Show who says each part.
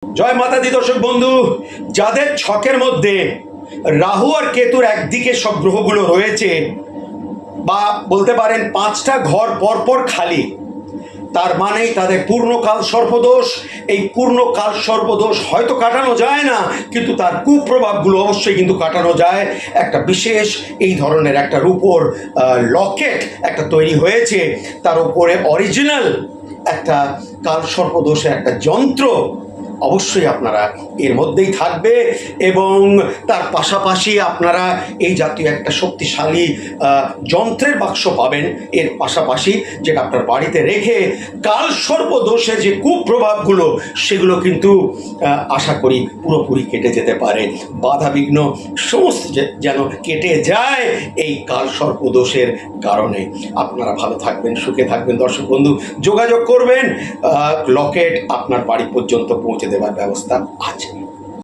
Speaker 1: জয় মাতা দি দর্শক বন্ধু, যাদের ছকের মধ্যে রাহু আর কেতুর একদিকে সব গ্রহগুলো রয়েছে, বা বলতে পারেন 5টা ঘর পরপর খালি, তার মানেই তাদের পূর্ণকাল সর্পদোষ। এই পূর্ণকাল সর্পদোষ হয়তো কাটানো যায় না, কিন্তু তার কুপ্রভাবগুলো অবশ্যই কিন্তু কাটানো যায়। একটা বিশেষ এই ধরনের একটা রূপোর লকেট একটা তৈরি হয়েছে, তার উপরে অরিজিনাল একটা কাল সর্পদোষের একটা যন্ত্র অবশ্যই আপনারা এর মধ্যেই থাকবে। এবং তার পাশাপাশি আপনারা এই জাতীয় একটা শক্তিশালী যন্ত্রের বাক্স পাবেন এর পাশাপাশি, যেটা আপনার বাড়িতে রেখে কাল সর্পদোষের যে কুপ্রভাবগুলো সেগুলো কিন্তু আশা করি পুরোপুরি কেটে যেতে পারে। বাধা বিঘ্ন সমস্ত যেন কেটে যায় এই কাল সর্পদোষের কারণে। আপনারা ভালো থাকবেন, সুখে থাকবেন দর্শক বন্ধু। যোগাযোগ করবেন, লকেট আপনার বাড়ি পর্যন্ত পৌঁছে দেওয়ার ব্যবস্থা আছে।